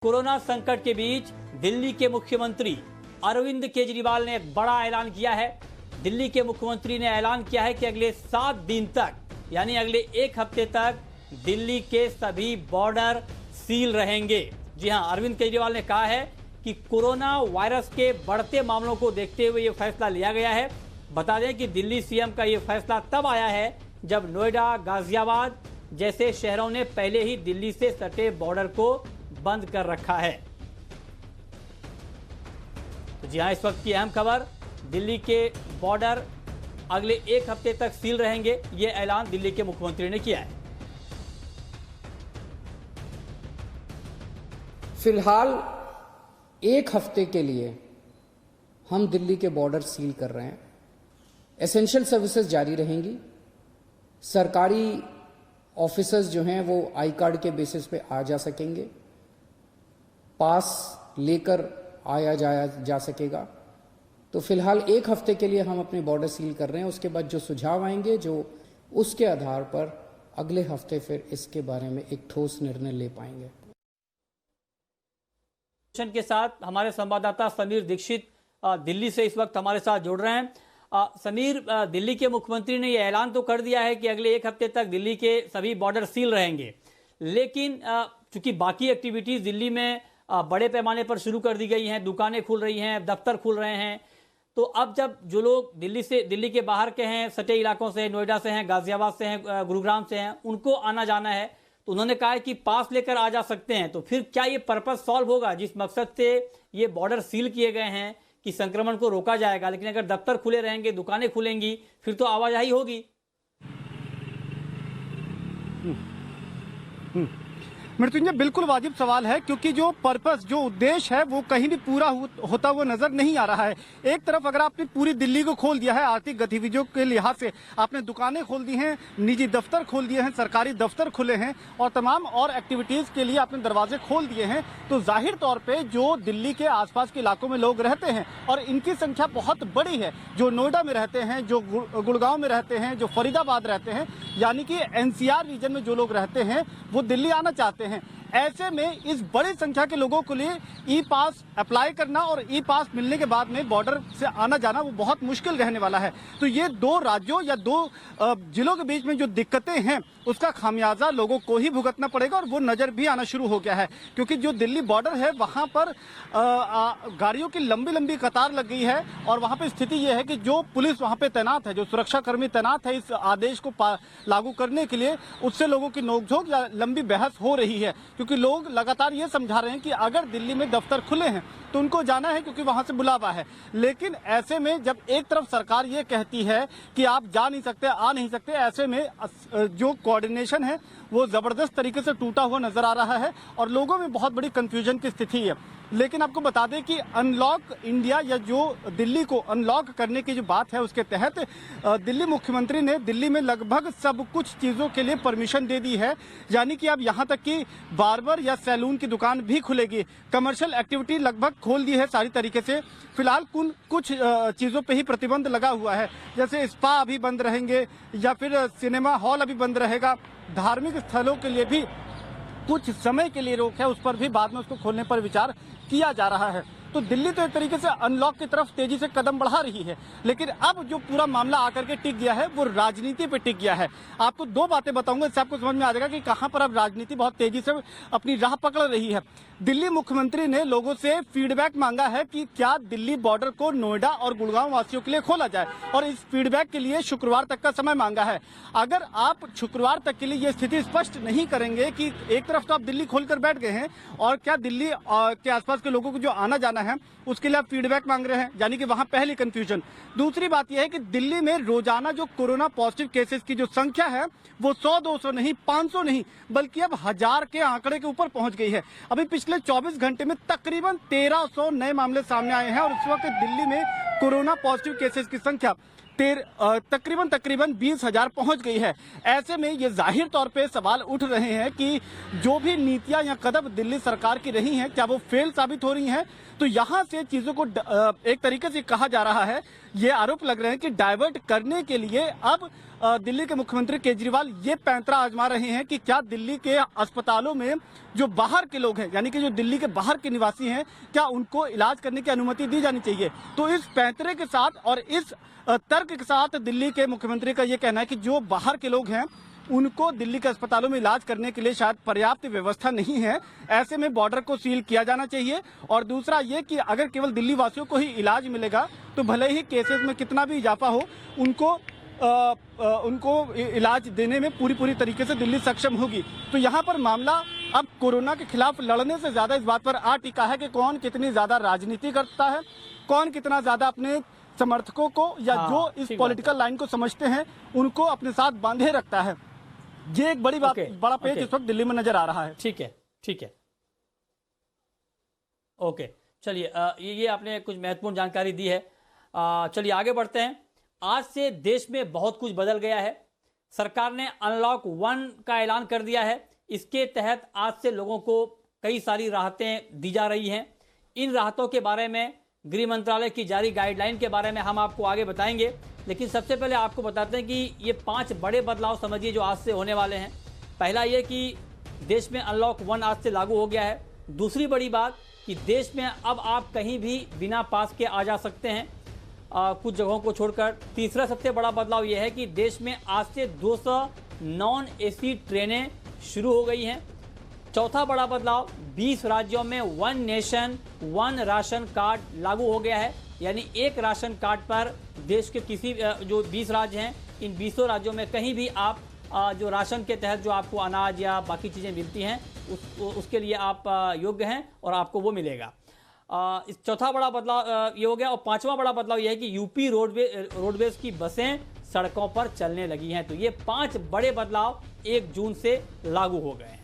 Corona संकट के बीच दिल्ली के मुख्यमंत्री अरविंद केजरीवाल ने एक बड़ा ऐलान किया है। दिल्ली के मुख्यमंत्री ने ऐलान किया है कि अगले 7 दिन तक यानी अगले 1 हफ्ते तक दिल्ली के सभी बॉर्डर सील रहेंगे। जी हां, अरविंद केजरीवाल ने कहा है कि कोरोना वायरस के बढ़ते मामलों को देखते हुए यह फैसला लिया गया है। बता दें कि दिल्ली सीएम का यह फैसला तब आया है जब नोएडा, गाजियाबाद जैसे शहरों ने पहले ही दिल्ली से सटे बॉर्डर को बंद कर रखा है। तो जी हां, इस वक्त की अहम खबर, दिल्ली के बॉर्डर अगले 1 हफ्ते तक सील रहेंगे। यह ऐलान दिल्ली के मुख्यमंत्री ने किया है। फिलहाल 1 हफ्ते के लिए हम दिल्ली के बॉर्डर सील कर रहे हैं। एसेंशियल सर्विसेज जारी रहेंगी। सरकारी ऑफिसर्स जो हैं वो आई कार्ड के बेसिस पे आ जा सकेंगे, पास लेकर आया जाया जा सकेगा। तो फिलहाल 1 हफ्ते के लिए हम अपने बॉर्डर सील कर रहे हैं। उसके बाद जो सुझाव आएंगे, जो उसके आधार पर अगले हफ्ते फिर इसके बारे में एक ठोस निर्णय ले पाएंगे। के साथ हमारे संवाददाता समीर दीक्षित दिल्ली से इस वक्त हमारे साथ जुड़ रहे हैं। समीर, दिल्ली के मुख्यमंत्री ने यह ऐलान तो कर दिया है कि अगले 1 हफ्ते तक दिल्ली के सभी बॉर्डर सील रहेंगे, लेकिन चूंकि बाकी एक्टिविटीज दिल्ली में बड़े पैमाने पर शुरू कर दी गई हैं, दुकानें खुल रही हैं, दफ्तर खुल रहे हैं, तो अब जब जो लोग दिल्ली के बाहर के हैं, सटे इलाकों से, नोएडा से हैं, गाजियाबाद से हैं, गुरुग्राम से हैं, उनको आना जाना है, तो उन्होंने कहा है कि पास लेकर आ जा सकते हैं। तो फिर क्या ये पर्पस सॉल्व होगा जिस मकसद से ये बॉर्डर सील किए गए हैं कि संक्रमण को रोका जाएगा? लेकिन अगर दफ्तर खुले रहेंगे, दुकानें खुलेंगी, फिर तो आवाजाही होगी। मृत्युंजय, बिल्कुल वाजिब सवाल है, क्योंकि जो पर्पस, जो उद्देश्य है, वो कहीं भी पूरा होता हुआ नजर नहीं आ रहा है। एक तरफ अगर आपने पूरी दिल्ली को खोल दिया है आर्थिक गतिविधियों के लिहाज से, आपने दुकानें खोल दी हैं, निजी दफ्तर खोल दिए हैं, सरकारी दफ्तर खुले हैं और तमाम और एक्टिविटीज के लिए आपने दरवाजे खोल दिए हैं, तो जाहिर तौर पर जो दिल्ली के आसपास के इलाकों में लोग रहते हैं और इनकी संख्या बहुत बड़ी है, जो नोएडा में रहते हैं, जो गुड़गांव में रहते हैं, जो फरीदाबाद रहते हैं, यानी कि एनसीआर रीजन में जो लोग रहते हैं वो दिल्ली आना चाहते हैं। ऐसे में इस बड़ी संख्या के लोगों के लिए ई पास अप्लाई करना और ई पास मिलने के बाद में बॉर्डर से आना जाना वो बहुत मुश्किल रहने वाला है। तो ये 2 राज्यों या 2 जिलों के बीच में जो दिक्कतें हैं उसका खामियाजा लोगों को ही भुगतना पड़ेगा और वो नजर भी आना शुरू हो गया है, क्योंकि जो दिल्ली बॉर्डर है वहां पर गाड़ियों की लंबी लंबी कतार लग गई है और वहां पर स्थिति यह है कि जो पुलिस वहां पे तैनात है, जो सुरक्षा कर्मी तैनात है इस आदेश को लागू करने के लिए, उससे लोगों की नोकझोंक या लंबी बहस हो रही है, क्योंकि लोग लगातार ये समझा रहे हैं कि अगर दिल्ली में दफ्तर खुले हैं तो उनको जाना है क्योंकि वहां से बुलावा है। लेकिन ऐसे में जब एक तरफ सरकार ये कहती है कि आप जा नहीं सकते, आ नहीं सकते, ऐसे में जो कोऑर्डिनेशन है वो जबरदस्त तरीके से टूटा हुआ नजर आ रहा है और लोगों में बहुत बड़ी कंफ्यूजन की स्थिति है। लेकिन आपको बता दें कि अनलॉक इंडिया या जो दिल्ली को अनलॉक करने की जो बात है उसके तहत दिल्ली मुख्यमंत्री ने दिल्ली में लगभग सब कुछ चीज़ों के लिए परमिशन दे दी है, यानी कि अब यहाँ तक कि बार्बर या सैलून की दुकान भी खुलेगी। कमर्शियल एक्टिविटी लगभग खोल दी है सारी तरीके से। फिलहाल कुछ चीज़ों पे ही प्रतिबंध लगा हुआ है, जैसे स्पा अभी बंद रहेंगे या फिर सिनेमा हॉल अभी बंद रहेगा। धार्मिक स्थलों के लिए भी कुछ समय के लिए रोक है, उस पर भी बाद में उसको खोलने पर विचार किया जा रहा है। तो दिल्ली तो एक तरीके से अनलॉक की तरफ तेजी से कदम बढ़ा रही है, लेकिन अब जो पूरा मामला आकर के टिक गया है वो राजनीति पे टिक गया है। आपको 2 बातें बताऊंगा, इससे आपको समझ में आ जाएगा कि कहां पर अब राजनीति बहुत तेजी से अपनी राह पकड़ रही है। दिल्ली मुख्यमंत्री ने लोगों से फीडबैक मांगा है कि क्या दिल्ली बॉर्डर को नोएडा और गुड़गांव वासियों के लिए खोला जाए और इस फीडबैक के लिए शुक्रवार तक का समय मांगा है। अगर आप शुक्रवार तक के लिए ये स्थिति स्पष्ट नहीं करेंगे कि एक तरफ तो आप दिल्ली खोलकर बैठ गए हैं और क्या दिल्ली के आसपास के लोगों को जो आना जाना है उसके लिए आप फीडबैक मांग रहे हैं, यानी कि वहां पहली कंफ्यूजन। दूसरी बात यह है कि दिल्ली में रोजाना जो कोरोना पॉजिटिव केसेस की जो संख्या है वो 100-200 नहीं, 500 नहीं, बल्कि अब 1000 के आंकड़े के ऊपर पहुंच गई है। अभी पिछले 24 घंटे में तकरीबन 1300 नए मामले सामने आए हैं और इस वक्त दिल्ली में कोरोना पॉजिटिव केसेस की संख्या तकरीबन 20,000 पहुंच गई है। ऐसे में ये जाहिर तौर पे सवाल उठ रहे हैं कि जो भी नीतियां या कदम दिल्ली सरकार की रही हैं क्या वो फेल साबित हो रही हैं। तो यहाँ से चीजों को एक तरीके से कहा जा रहा है, ये आरोप लग रहे हैं कि डाइवर्ट करने के लिए अब दिल्ली के मुख्यमंत्री केजरीवाल ये पैंतरा आजमा रहे हैं कि क्या दिल्ली के अस्पतालों में जो बाहर के लोग हैं, यानी कि जो दिल्ली के बाहर के निवासी हैं, क्या उनको इलाज करने की अनुमति दी जानी चाहिए। तो इस पैंतरे के साथ और इस तर्क के साथ दिल्ली के मुख्यमंत्री का ये कहना है कि जो बाहर के लोग हैं उनको दिल्ली के अस्पतालों में इलाज करने के लिए शायद पर्याप्त व्यवस्था नहीं है, ऐसे में बॉर्डर को सील किया जाना चाहिए। और दूसरा ये कि अगर केवल दिल्ली वासियों को ही इलाज मिलेगा तो भले ही केसेस में कितना भी इजाफा हो, उनको इलाज देने में पूरी तरीके से दिल्ली सक्षम होगी। तो यहाँ पर मामला अब कोरोना के खिलाफ लड़ने से ज्यादा इस बात पर आ टिका है कि कौन कितनी ज्यादा राजनीति करता है, कौन कितना ज्यादा अपने समर्थकों को या जो इस पॉलिटिकल लाइन को समझते हैं उनको अपने साथ बांधे रखता है। ये एक बड़ा पेच इस वक्त दिल्ली में नजर आ रहा है। ठीक है। ओके, चलिए, ये आपने कुछ महत्वपूर्ण जानकारी दी है। चलिए आगे बढ़ते हैं। आज से देश में बहुत कुछ बदल गया है। सरकार ने अनलॉक 1 का ऐलान कर दिया है। इसके तहत आज से लोगों को कई सारी राहतें दी जा रही हैं। इन राहतों के बारे में, गृह मंत्रालय की जारी गाइडलाइन के बारे में हम आपको आगे बताएंगे, लेकिन सबसे पहले आपको बताते हैं कि ये 5 बड़े बदलाव समझिए जो आज से होने वाले हैं। पहला ये कि देश में अनलॉक 1 आज से लागू हो गया है। दूसरी बड़ी बात कि देश में अब आप कहीं भी बिना पास के आ जा सकते हैं, कुछ जगहों को छोड़कर। तीसरा सबसे बड़ा बदलाव यह है कि देश में आज से 200 नॉन एसी ट्रेनें शुरू हो गई हैं। चौथा बड़ा बदलाव, 20 राज्यों में 1 नेशन 1 राशन कार्ड लागू हो गया है, यानी एक राशन कार्ड पर देश के किसी जो 20 राज्य हैं, इन 20 राज्यों में कहीं भी आप जो राशन के तहत जो आपको अनाज या बाकी चीज़ें मिलती हैं उसके लिए आप योग्य हैं और आपको वो मिलेगा। इस चौथा बड़ा बदलाव ये हो गया। और पांचवा बड़ा बदलाव ये है कि यूपी रोडवेज की बसें सड़कों पर चलने लगी हैं। तो ये 5 बड़े बदलाव 1 जून से लागू हो गए हैं।